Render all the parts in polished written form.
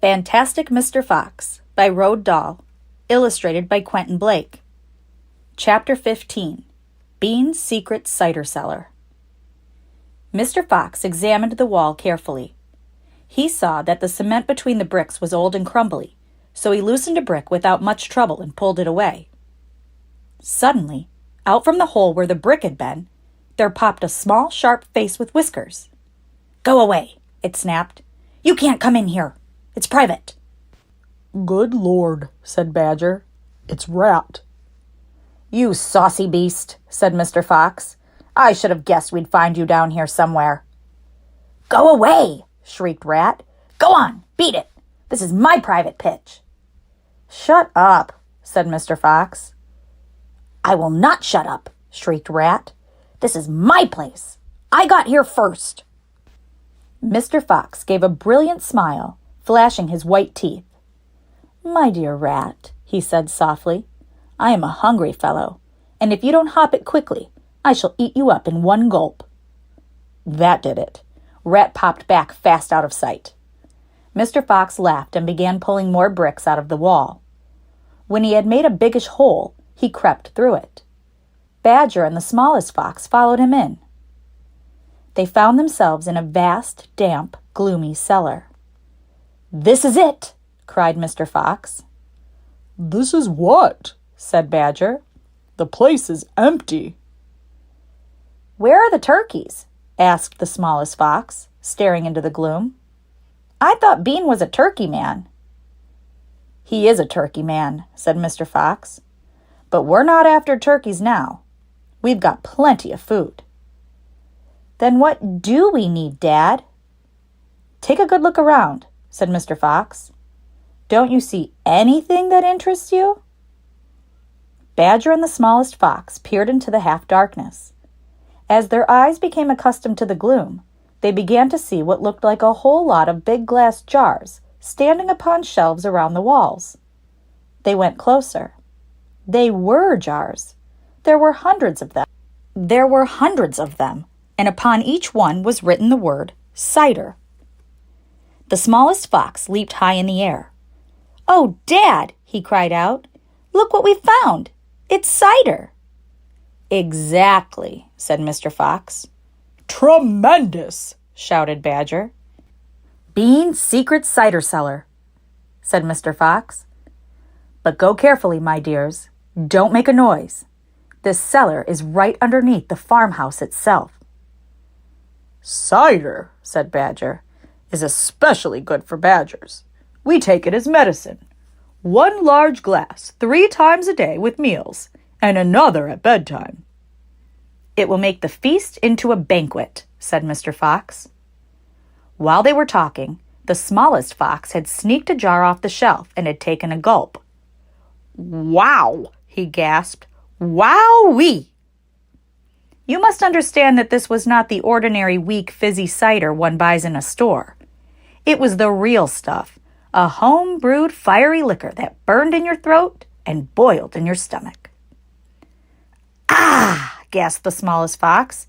Fantastic Mr. Fox by Roald Dahl, illustrated by Quentin Blake. Chapter 15. Bean's Secret Cider Cellar. Mr. Fox examined the wall carefully. He saw that the cement between the bricks was old and crumbly, so he loosened a brick without much trouble and pulled it away. Suddenly, out from the hole where the brick had been, there popped a small, sharp face with whiskers. "Go away," it snapped. "You can't come in here. It's private." "Good Lord," said Badger. "It's Rat." "You saucy beast," said Mr. Fox. "I should have guessed we'd find you down here somewhere." "Go away," shrieked Rat. "Go on, beat it. This is my private pitch." "Shut up," said Mr. Fox. "I will not shut up," shrieked Rat. "This is my place. I got here first." Mr. Fox gave a brilliant smile, flashing his white teeth. "My dear Rat," he said softly, "I am a hungry fellow, and if you don't hop it quickly, I shall eat you up in one gulp." That did it. Rat popped back fast out of sight. Mr. Fox laughed and began pulling more bricks out of the wall. When he had made a biggish hole, he crept through it. Badger and the smallest fox followed him in. They found themselves in a vast, damp, gloomy cellar. "This is it!" cried Mr. Fox. "This is what?" said Badger. "The place is empty." "Where are the turkeys?" asked the smallest fox, staring into the gloom. "I thought Bean was a turkey man." "He is a turkey man," said Mr. Fox. "But we're not after turkeys now. We've got plenty of food." "Then what do we need, Dad?" "Take a good look around," said Mr. Fox. "Don't you see anything that interests you?" Badger and the smallest fox peered into the half-darkness. As their eyes became accustomed to the gloom, they began to see what looked like a whole lot of big glass jars standing upon shelves around the walls. They went closer. They were jars. There were hundreds of them. And upon each one was written the word cider. The smallest fox leaped high in the air. "Oh, Dad," he cried out, "look what we found! It's cider!" "Exactly," said Mr. Fox. "Tremendous!" shouted Badger. "Bean's secret cider cellar," said Mr. Fox. "But go carefully, my dears. Don't make a noise. This cellar is right underneath the farmhouse itself." "Cider," said Badger, "is especially good for badgers. We take it as medicine. 1 large glass 3 times a day with meals, and another at bedtime." "It will make the feast into a banquet," said Mr. Fox. While they were talking, the smallest fox had sneaked a jar off the shelf and had taken a gulp. "Wow!" he gasped. "Wowee!" You must understand that this was not the ordinary weak, fizzy cider one buys in a store. It was the real stuff, a home-brewed fiery liquor that burned in your throat and boiled in your stomach. "Ah!" gasped the smallest fox.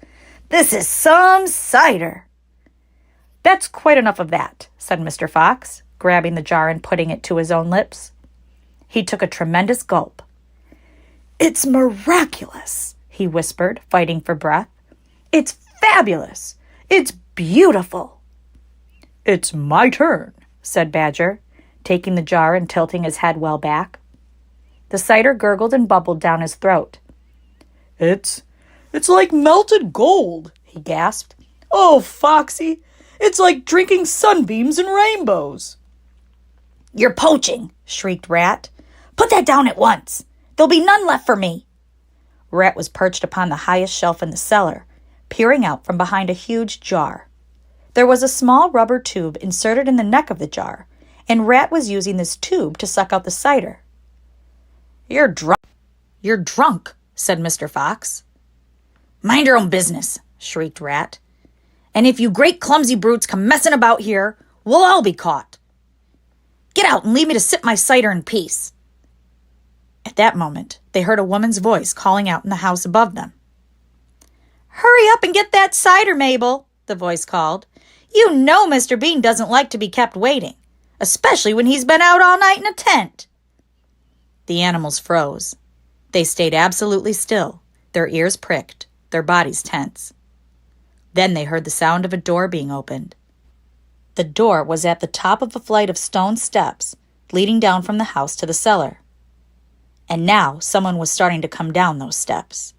"This is some cider!" "That's quite enough of that," said Mr. Fox, grabbing the jar and putting it to his own lips. He took a tremendous gulp. "It's miraculous," he whispered, fighting for breath. "It's fabulous! It's beautiful!" "It's my turn," said Badger, taking the jar and tilting his head well back. The cider gurgled and bubbled down his throat. It's like melted gold," he gasped. "Oh, Foxy, it's like drinking sunbeams and rainbows." "You're poaching," shrieked Rat. "Put that down at once. There'll be none left for me." Rat was perched upon the highest shelf in the cellar, peering out from behind a huge jar. There was a small rubber tube inserted in the neck of the jar, and Rat was using this tube to suck out the cider. You're drunk, said Mr. Fox. "Mind your own business," shrieked Rat. "And if you great clumsy brutes come messing about here, we'll all be caught. Get out and leave me to sip my cider in peace." At that moment, they heard a woman's voice calling out in the house above them. "Hurry up and get that cider, Mabel," the voice called. "You know Mr. Bean doesn't like to be kept waiting. especially when he's been out all night in a tent." The animals froze. They stayed absolutely still, their ears pricked, their bodies tense. Then they heard the sound of a door being opened. The door was at the top of a flight of stone steps leading down from the house to the cellar. And now someone was starting to come down those steps.